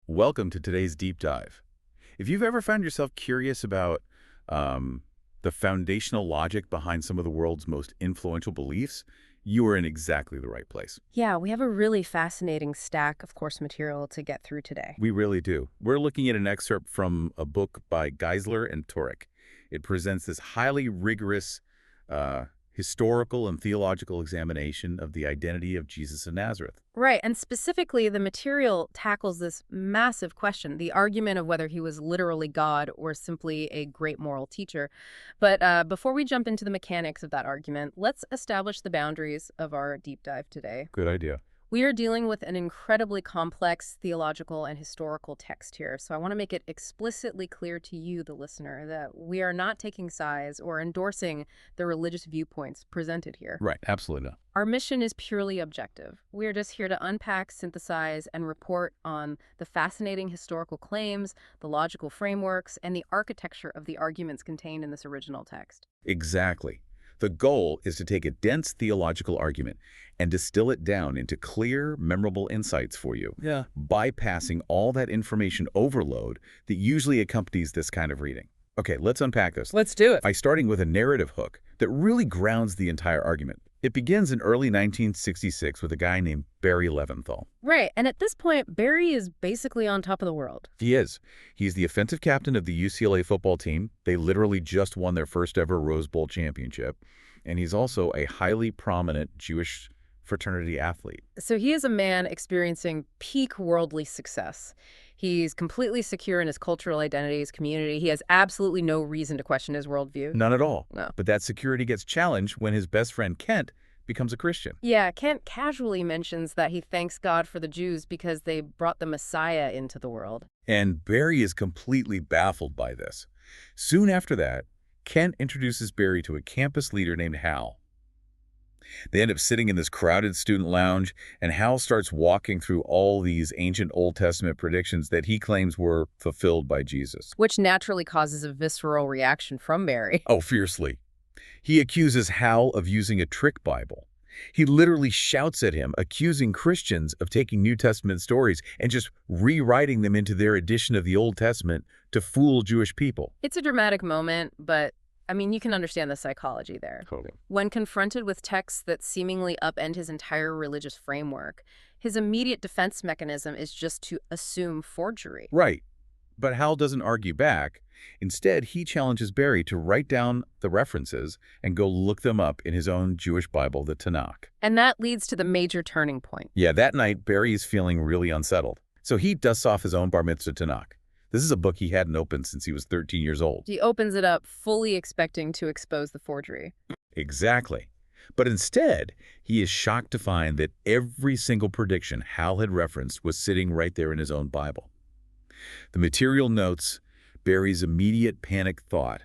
Welcome to today's deep dive. If you've ever found yourself curious about the foundational logic behind some of the world's most influential beliefs, you are in exactly the right place. Yeah, we have a really fascinating stack of course material to get through today. We really do. We're looking at an excerpt from a book by Geisler and Turek. It presents this highly rigorous uh, historical and theological examination of the identity of Jesus of Nazareth. Right, and specifically, the material tackles this massive question, the argument of whether he was literally God or simply a great moral teacher. But before we jump into the mechanics of that argument, let's establish the boundaries of our deep dive today. Good idea. We are dealing with an incredibly complex theological and historical text here, so I want to make it explicitly clear to you, the listener, that we are not taking sides or endorsing the religious viewpoints presented here. Right, absolutely not. Our mission is purely objective. We are just here to unpack, synthesize, and report on the fascinating historical claims, the logical frameworks, and the architecture of the arguments contained in this original text. Exactly. The goal is to take a dense theological argument and distill it down into clear, memorable insights for you, bypassing all that information overload that usually accompanies this kind of reading. Okay, let's unpack this Let's do it. by starting with a narrative hook that really grounds the entire argument. It begins in early 1966 with a guy named Barry Leventhal. Right, and at this point, Barry is basically on top of the world. He is. He's the offensive captain of the UCLA football team. They literally just won their first ever Rose Bowl championship. And he's also a highly prominent Jewish fraternity athlete. So he is a man experiencing peak worldly success. He's completely secure in his cultural identity, his community. He has absolutely no reason to question his worldview. None at all. No. But that security gets challenged when his best friend Kent becomes a Christian. Yeah, Kent casually mentions that he thanks God for the Jews because they brought the Messiah into the world. And Barry is completely baffled by this. Soon after that, Kent introduces Barry to a campus leader named Hal. They end up sitting in this crowded student lounge, and Hal starts walking through all these ancient Old Testament predictions that he claims were fulfilled by Jesus. Which naturally causes a visceral reaction from Barry. Oh, fiercely. He accuses Hal of using a trick Bible. He literally shouts at him, accusing Christians of taking New Testament stories and just rewriting them into their edition of the Old Testament to fool Jewish people. It's a dramatic moment, but I mean, you can understand the psychology there. Totally. When confronted with texts that seemingly upend his entire religious framework, his immediate defense mechanism is just to assume forgery. Right. But Hal doesn't argue back. Instead, he challenges Barry to write down the references and go look them up in his own Jewish Bible, the Tanakh. And that leads to the major turning point. Yeah, that night, Barry is feeling really unsettled. So he dusts off his own Bar Mitzvah Tanakh. This is a book he hadn't opened since he was 13 years old. He opens it up, fully expecting to expose the forgery. Exactly. But instead, he is shocked to find that every single prediction Hal had referenced was sitting right there in his own Bible. The material notes Barry's immediate panicked thought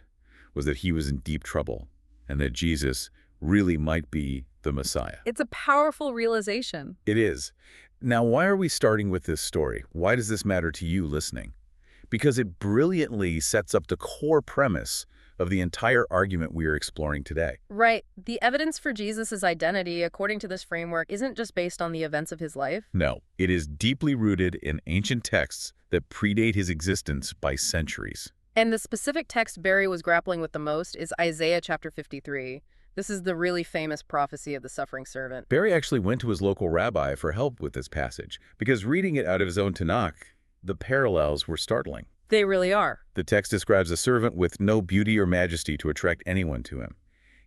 was that he was in deep trouble and that Jesus really might be the Messiah. It's a powerful realization. It is. Now, why are we starting with this story? Why does this matter to you listening? Because it brilliantly sets up the core premise of the entire argument we are exploring today. Right. The evidence for Jesus' identity, according to this framework, isn't just based on the events of his life. No, it is deeply rooted in ancient texts that predate his existence by centuries. And the specific text Barry was grappling with the most is Isaiah chapter 53. This is the really famous prophecy of the suffering servant. Barry actually went to his local rabbi for help with this passage, because reading it out of his own Tanakh, the parallels were startling. They really are. The text describes a servant with no beauty or majesty to attract anyone to him.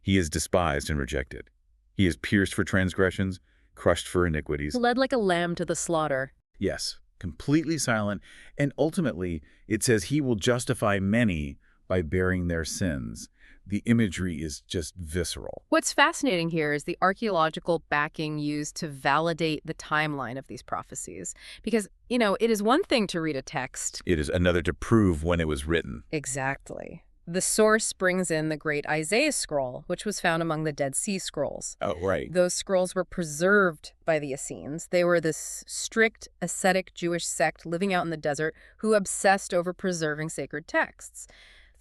He is despised and rejected. He is pierced for transgressions, crushed for iniquities. Led like a lamb to the slaughter. Yes, completely silent, and ultimately it says he will justify many by bearing their sins. The imagery is just visceral. What's fascinating here is the archaeological backing used to validate the timeline of these prophecies. Because, it is one thing to read a text. It is another to prove when it was written. Exactly. The source brings in the great Isaiah scroll, which was found among the Dead Sea Scrolls. Oh, right. Those scrolls were preserved by the Essenes. They were this strict, ascetic Jewish sect living out in the desert who obsessed over preserving sacred texts.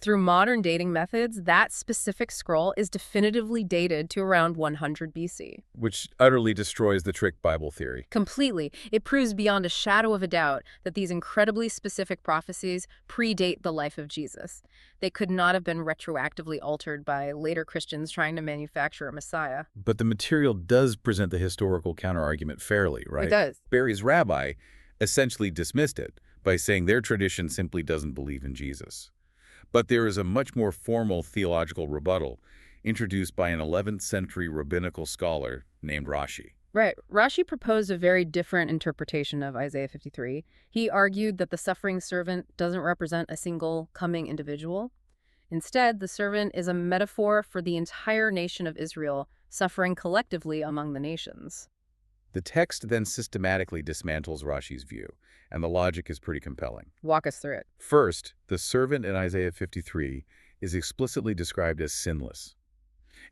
Through modern dating methods, that specific scroll is definitively dated to around 100 BC. Which utterly destroys the trick Bible theory. Completely. It proves beyond a shadow of a doubt that these incredibly specific prophecies predate the life of Jesus. They could not have been retroactively altered by later Christians trying to manufacture a Messiah. But the material does present the historical counterargument fairly, right? It does. Barry's rabbi essentially dismissed it by saying their tradition simply doesn't believe in Jesus. But there is a much more formal theological rebuttal introduced by an 11th century rabbinical scholar named Rashi. Right. Rashi proposed a very different interpretation of Isaiah 53. He argued that the suffering servant doesn't represent a single coming individual. Instead, the servant is a metaphor for the entire nation of Israel suffering collectively among the nations. The text then systematically dismantles Rashi's view, and the logic is pretty compelling. Walk us through it. First, the servant in Isaiah 53 is explicitly described as sinless.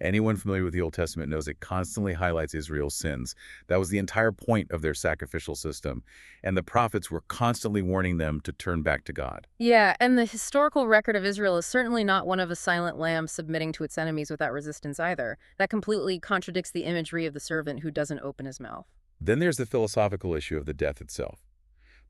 Anyone familiar with the Old Testament knows it constantly highlights Israel's sins. That was the entire point of their sacrificial system, and the prophets were constantly warning them to turn back to God. Yeah, and the historical record of Israel is certainly not one of a silent lamb submitting to its enemies without resistance either. That completely contradicts the imagery of the servant who doesn't open his mouth. Then there's the philosophical issue of the death itself.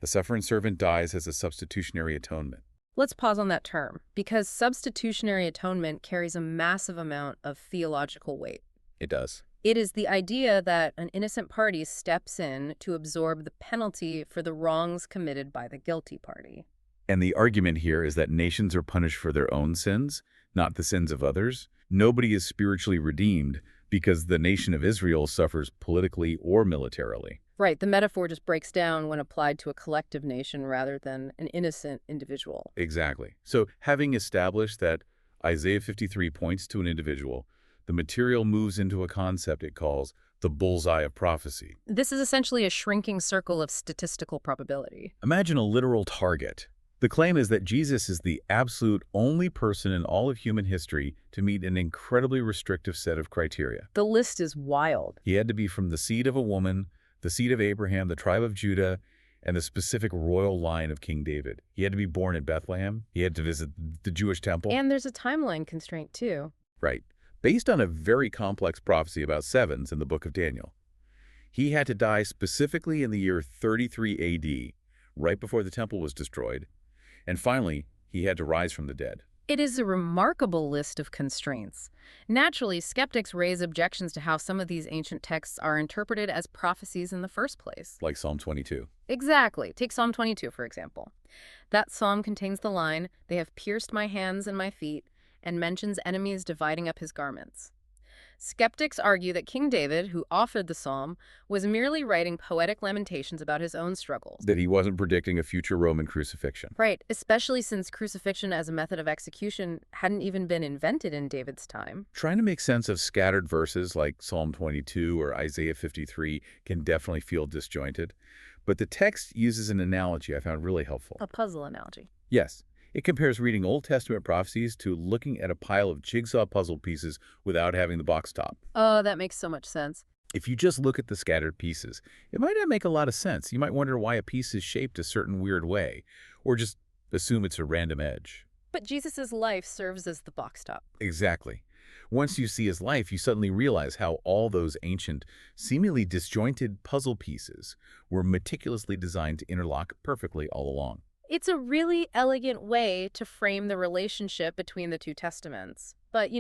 The suffering servant dies as a substitutionary atonement. Let's pause on that term, because substitutionary atonement carries a massive amount of theological weight. It does. It is the idea that an innocent party steps in to absorb the penalty for the wrongs committed by the guilty party. And the argument here is that nations are punished for their own sins, not the sins of others. Nobody is spiritually redeemed because the nation of Israel suffers politically or militarily. Right, the metaphor just breaks down when applied to a collective nation rather than an innocent individual. Exactly. So having established that Isaiah 53 points to an individual, the material moves into a concept it calls the bullseye of prophecy. This is essentially a shrinking circle of statistical probability. Imagine a literal target. The claim is that Jesus is the absolute only person in all of human history to meet an incredibly restrictive set of criteria. The list is wild. He had to be from the seed of a woman, the seed of Abraham, the tribe of Judah, and the specific royal line of King David. He had to be born in Bethlehem. He had to visit the Jewish temple. And there's a timeline constraint, too. Right. Based on a very complex prophecy about sevens in the book of Daniel. He had to die specifically in the year 33 AD, right before the temple was destroyed. And finally, he had to rise from the dead. It is a remarkable list of constraints. Naturally, skeptics raise objections to how some of these ancient texts are interpreted as prophecies in the first place. Like Psalm 22. Exactly. Take Psalm 22, for example. That psalm contains the line, "They have pierced my hands and my feet," and mentions enemies dividing up his garments. Skeptics argue that King David, who authored the psalm, was merely writing poetic lamentations about his own struggles. That he wasn't predicting a future Roman crucifixion. Right, especially since crucifixion as a method of execution hadn't even been invented in David's time. Trying to make sense of scattered verses like Psalm 22 or Isaiah 53 can definitely feel disjointed. But the text uses an analogy I found really helpful. A puzzle analogy. Yes. It compares reading Old Testament prophecies to looking at a pile of jigsaw puzzle pieces without having the box top. Oh, that makes so much sense. If you just look at the scattered pieces, it might not make a lot of sense. You might wonder why a piece is shaped a certain weird way, or just assume it's a random edge. But Jesus' life serves as the box top. Exactly. Once you see his life, you suddenly realize how all those ancient, seemingly disjointed puzzle pieces were meticulously designed to interlock perfectly all along. It's a really elegant way to frame the relationship between the two testaments. But,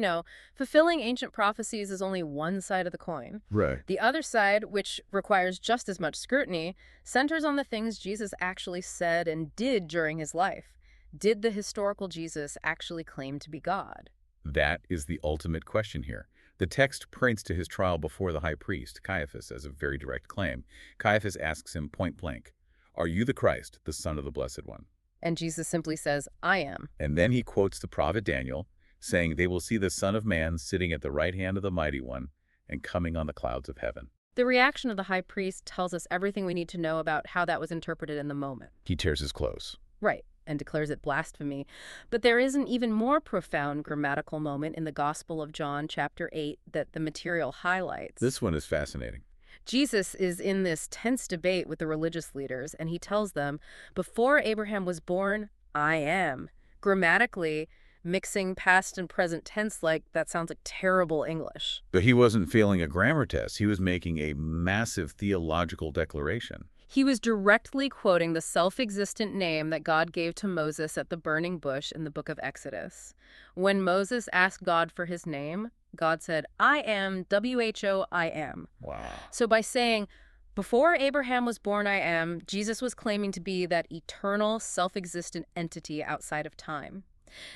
fulfilling ancient prophecies is only one side of the coin. Right. The other side, which requires just as much scrutiny, centers on the things Jesus actually said and did during his life. Did the historical Jesus actually claim to be God? That is the ultimate question here. The text points to his trial before the high priest, Caiaphas, as a very direct claim. Caiaphas asks him point blank, "Are you the Christ, the Son of the Blessed One?" And Jesus simply says, "I am." And then he quotes the prophet Daniel, saying, "They will see the Son of Man sitting at the right hand of the Mighty One and coming on the clouds of heaven." The reaction of the high priest tells us everything we need to know about how that was interpreted in the moment. He tears his clothes. Right, and declares it blasphemy. But there is an even more profound grammatical moment in the Gospel of John, chapter 8, that the material highlights. This one is fascinating. Jesus is in this tense debate with the religious leaders, and he tells them, "Before Abraham was born, I am." Grammatically, mixing past and present tense like that sounds like terrible English. But he wasn't failing a grammar test. He was making a massive theological declaration. He was directly quoting the self-existent name that God gave to Moses at the burning bush in the book of Exodus. When Moses asked God for his name, God said, I am, WHO, I am. Wow. So by saying, before Abraham was born, I am, Jesus was claiming to be that eternal, self-existent entity outside of time.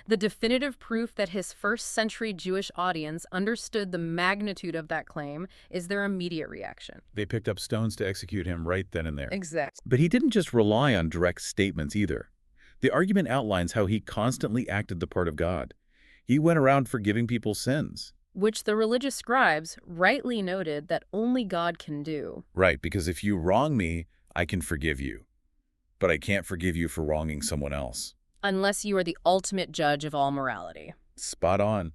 The definitive proof that his first-century Jewish audience understood the magnitude of that claim is their immediate reaction. They picked up stones to execute him right then and there. Exactly. But he didn't just rely on direct statements either. The argument outlines how he constantly acted the part of God. He went around forgiving people's sins. Which the religious scribes rightly noted that only God can do. Right, because if you wrong me, I can forgive you. But I can't forgive you for wronging someone else. Unless you are the ultimate judge of all morality. Spot on.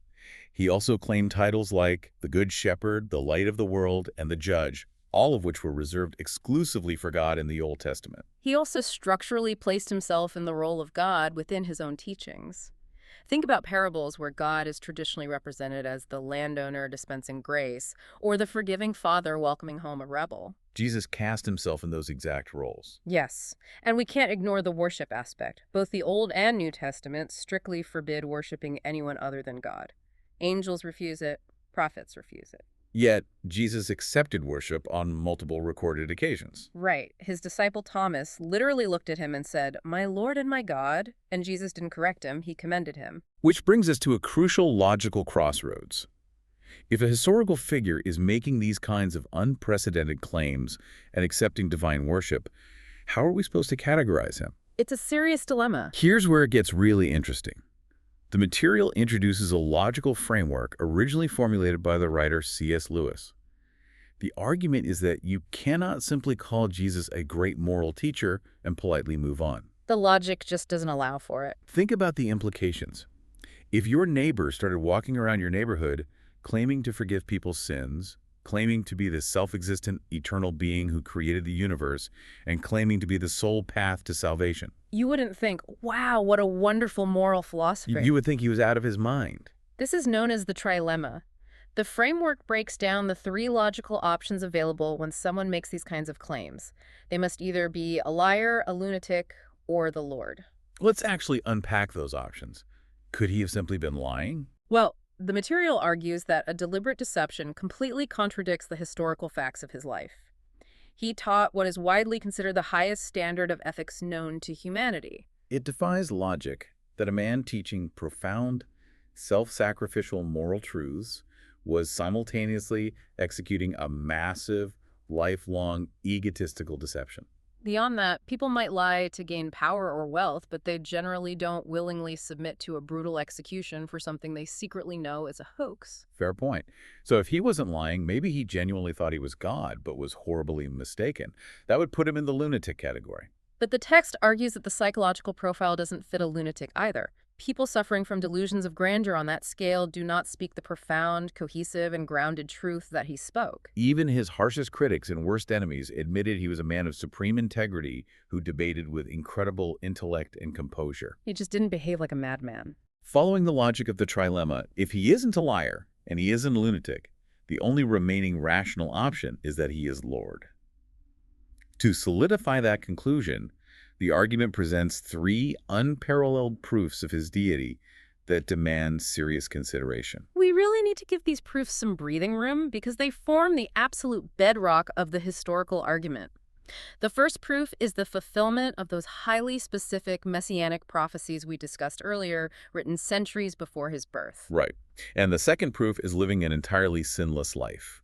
He also claimed titles like the Good Shepherd, the Light of the World, and the Judge, all of which were reserved exclusively for God in the Old Testament. He also structurally placed himself in the role of God within his own teachings. Think about parables where God is traditionally represented as the landowner dispensing grace, or the forgiving father welcoming home a rebel. Jesus cast himself in those exact roles. Yes, and we can't ignore the worship aspect. Both the Old and New Testaments strictly forbid worshiping anyone other than God. Angels refuse it, prophets refuse it. Yet, Jesus accepted worship on multiple recorded occasions. Right. His disciple Thomas literally looked at him and said, "My Lord and my God," and Jesus didn't correct him, he commended him. Which brings us to a crucial logical crossroads. If a historical figure is making these kinds of unprecedented claims and accepting divine worship, how are we supposed to categorize him? It's a serious dilemma. Here's where it gets really interesting. The material introduces a logical framework originally formulated by the writer C.S. Lewis. The argument is that you cannot simply call Jesus a great moral teacher and politely move on. The logic just doesn't allow for it. Think about the implications. If your neighbor started walking around your neighborhood claiming to forgive people's sins, claiming to be the self-existent eternal being who created the universe, and claiming to be the sole path to salvation, You wouldn't think, wow, what a wonderful moral philosopher. you would think he was out of his mind. This is known as the trilemma. The framework breaks down the three logical options available when someone makes these kinds of claims. They must either be a liar, a lunatic, or the Lord. Let's actually unpack those options. Could he have simply been lying? Well, the material argues that a deliberate deception completely contradicts the historical facts of his life. He taught what is widely considered the highest standard of ethics known to humanity. It defies logic that a man teaching profound, self-sacrificial moral truths was simultaneously executing a massive, lifelong, egotistical deception. Beyond that, people might lie to gain power or wealth, but they generally don't willingly submit to a brutal execution for something they secretly know is a hoax. Fair point. So if he wasn't lying, maybe he genuinely thought he was God, but was horribly mistaken. That would put him in the lunatic category. But the text argues that the psychological profile doesn't fit a lunatic either. People suffering from delusions of grandeur on that scale do not speak the profound, cohesive, and grounded truth that he spoke. Even his harshest critics and worst enemies admitted he was a man of supreme integrity who debated with incredible intellect and composure. He just didn't behave like a madman. Following the logic of the trilemma, if he isn't a liar and he isn't a lunatic, the only remaining rational option is that he is Lord. To solidify that conclusion, the argument presents three unparalleled proofs of his deity that demand serious consideration. We really need to give these proofs some breathing room because they form the absolute bedrock of the historical argument. The first proof is the fulfillment of those highly specific Messianic prophecies we discussed earlier, written centuries before his birth. Right. And the second proof is living an entirely sinless life.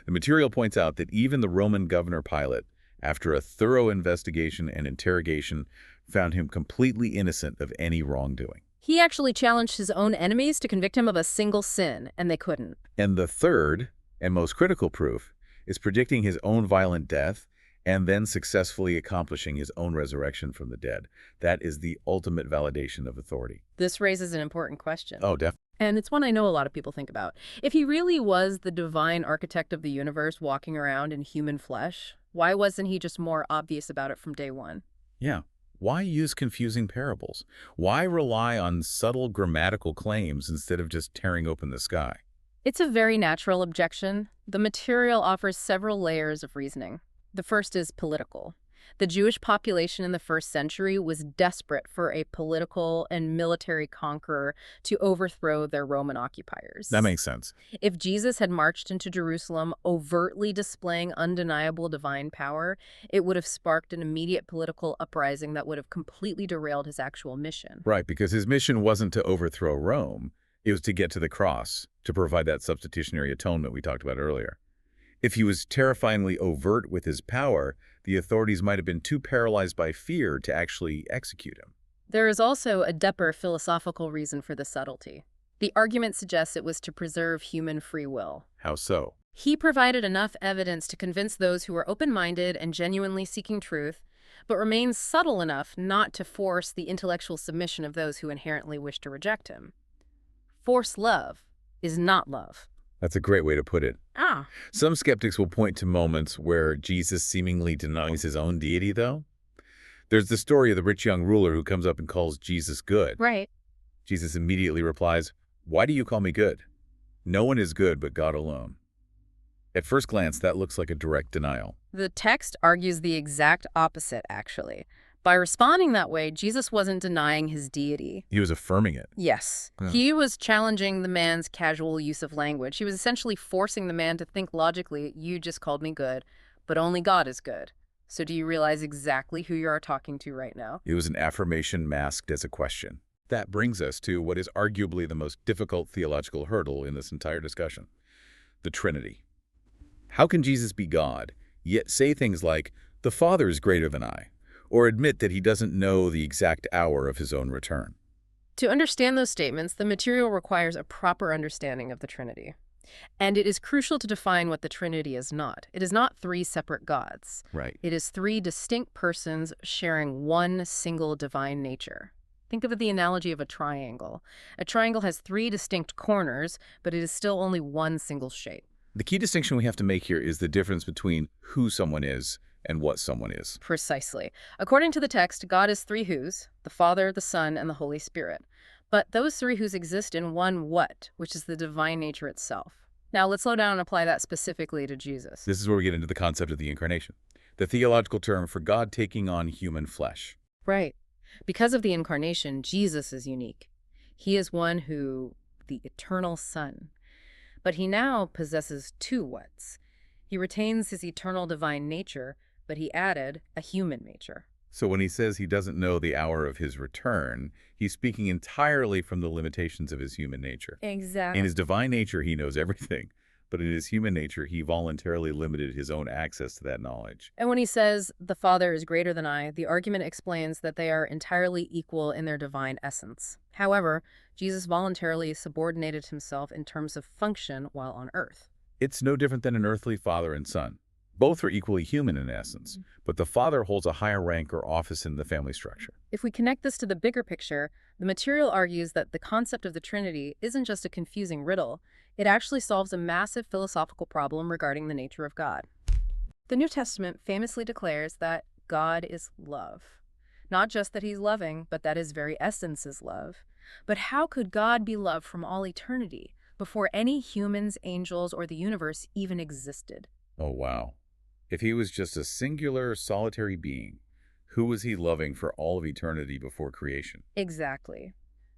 The material points out that even the Roman governor Pilate, after a thorough investigation and interrogation, found him completely innocent of any wrongdoing. He actually challenged his own enemies to convict him of a single sin, and they couldn't. And the third, and most critical proof, is predicting his own violent death and then successfully accomplishing his own resurrection from the dead. That is the ultimate validation of authority. This raises an important question. Oh, definitely. And it's one I know a lot of people think about. If he really was the divine architect of the universe walking around in human flesh, why wasn't he just more obvious about it from day one? Yeah. Why use confusing parables? Why rely on subtle grammatical claims instead of just tearing open the sky? It's a very natural objection. The material offers several layers of reasoning. The first is political. The Jewish population in the first century was desperate for a political and military conqueror to overthrow their Roman That occupiers. makes sense. If Jesus had marched into Jerusalem overtly displaying undeniable divine power, it would have sparked an immediate political uprising that would have completely derailed his actual mission. Right, because his mission wasn't to overthrow Rome. It was to get to the cross, to provide that substitutionary atonement we talked about earlier. If he was terrifyingly overt with his power, the authorities might have been too paralyzed by fear to actually execute him. There is also a deeper philosophical reason for the subtlety. The argument suggests it was to preserve human free will. How so? He provided enough evidence to convince those who were open-minded and genuinely seeking truth, but remains subtle enough not to force the intellectual submission of those who inherently wish to reject him. Forced love is not love. That's a great way to put it. Ah, Some skeptics will point to moments where Jesus seemingly denies his own deity, though. There's the story of the rich young ruler who comes up and calls Jesus good. right. Jesus immediately replies, "Why do you call me good? No one is good but God alone." At first glance, that looks like a direct denial. The text argues the exact opposite, actually. By responding that way, Jesus wasn't denying his deity. He was affirming it. Yes. Yeah. He was challenging the man's casual use of language. He was essentially forcing the man to think logically, you just called me good, but only God is good. So do you realize exactly who you are talking to right now? It was an affirmation masked as a question. That brings us to what is arguably the most difficult theological hurdle in this entire discussion: the Trinity. How can Jesus be God, yet say things like, "The Father is greater than I," or admit that he doesn't know the exact hour of his own return? To understand those statements, the material requires a proper understanding of the Trinity. And it is crucial to define what the Trinity is not. It is not three separate gods. Right. It is three distinct persons sharing one single divine nature. Think of the analogy of a triangle. A triangle has three distinct corners, but it is still only one single shape. The key distinction we have to make here is the difference between who someone is and what someone is. Precisely. According to the text, God is three who's, the Father, the Son, and the Holy Spirit. But those three who's exist in one what, which is the divine nature itself. Now let's slow down and apply that specifically to Jesus. This is where we get into the concept of the incarnation, the theological term for God taking on human flesh. Right. Because of the incarnation, Jesus is unique. He is one who, the eternal Son. But he now possesses two whats. He retains his eternal divine nature, but he added a human nature. So when he says he doesn't know the hour of his return, he's speaking entirely from the limitations of his human nature. Exactly. In his divine nature, he knows everything, but in his human nature, he voluntarily limited his own access to that knowledge. And when he says, the Father is greater than I, the argument explains that they are entirely equal in their divine essence. However, Jesus voluntarily subordinated himself in terms of function while on earth. It's no different than an earthly father and son. Both are equally human in essence, but the father holds a higher rank or office in the family structure. If we connect this to the bigger picture, the material argues that the concept of the Trinity isn't just a confusing riddle, it actually solves a massive philosophical problem regarding the nature of God. The New Testament famously declares that God is love. Not just that he's loving, but that his very essence is love. But how could God be love from all eternity, before any humans, angels, or the universe even existed? Oh, wow. If he was just a singular, solitary being, who was he loving for all of eternity before creation? Exactly.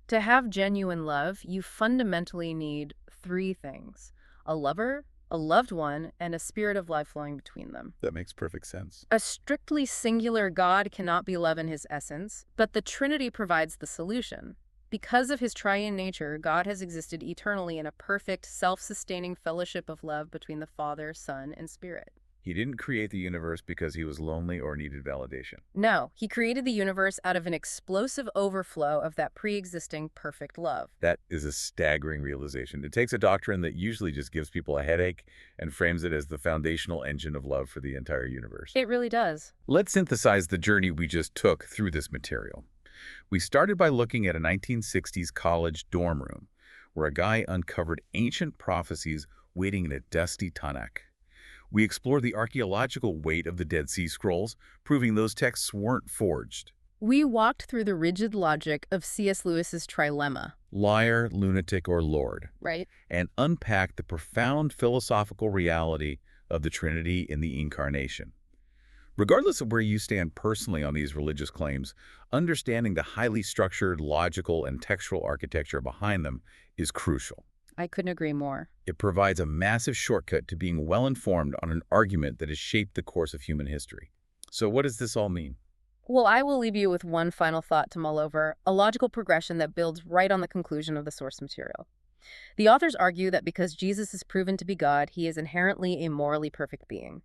To have genuine love, you fundamentally need three things: a lover, a loved one, and a spirit of life flowing between them. That makes perfect sense. A strictly singular God cannot be love in his essence, but the Trinity provides the solution. Because of his triune nature, God has existed eternally in a perfect, self-sustaining fellowship of love between the Father, Son, and Spirit. He didn't create the universe because he was lonely or needed validation. No, he created the universe out of an explosive overflow of that pre-existing perfect love. That is a staggering realization. It takes a doctrine that usually just gives people a headache and frames it as the foundational engine of love for the entire universe. It really does. Let's synthesize the journey we just took through this material. We started by looking at a 1960s college dorm room where a guy uncovered ancient prophecies waiting in a dusty Tanakh. We explored the archaeological weight of the Dead Sea Scrolls, proving those texts weren't forged. We walked through the rigid logic of C.S. Lewis's trilemma, Liar, lunatic, or Lord, right? and unpacked the profound philosophical reality of the Trinity in the Incarnation. Regardless of where you stand personally on these religious claims, understanding the highly structured, logical, and textual architecture behind them is crucial. I couldn't agree more. It provides a massive shortcut to being well-informed on an argument that has shaped the course of human history. So what does this all mean? Well, I will leave you with one final thought to mull over, a logical progression that builds right on the conclusion of the source material. The authors argue that because Jesus is proven to be God, he is inherently a morally perfect being.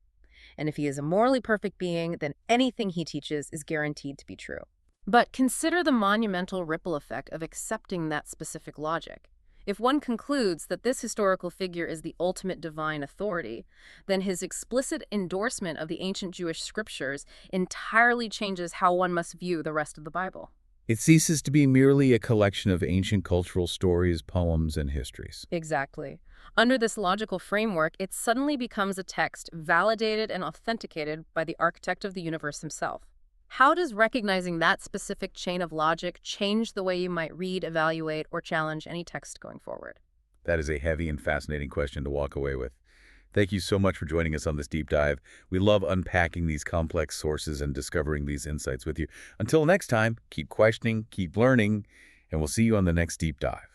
And if he is a morally perfect being, then anything he teaches is guaranteed to be true. But consider the monumental ripple effect of accepting that specific logic. If one concludes that this historical figure is the ultimate divine authority, then his explicit endorsement of the ancient Jewish scriptures entirely changes how one must view the rest of the Bible. It ceases to be merely a collection of ancient cultural stories, poems, and histories. Exactly. Under this logical framework, it suddenly becomes a text validated and authenticated by the architect of the universe himself. How does recognizing that specific chain of logic change the way you might read, evaluate, or challenge any text going forward? That is a heavy and fascinating question to walk away with. Thank you so much for joining us on this deep dive. We love unpacking these complex sources and discovering these insights with you. Until next time, keep questioning, keep learning, and we'll see you on the next deep dive.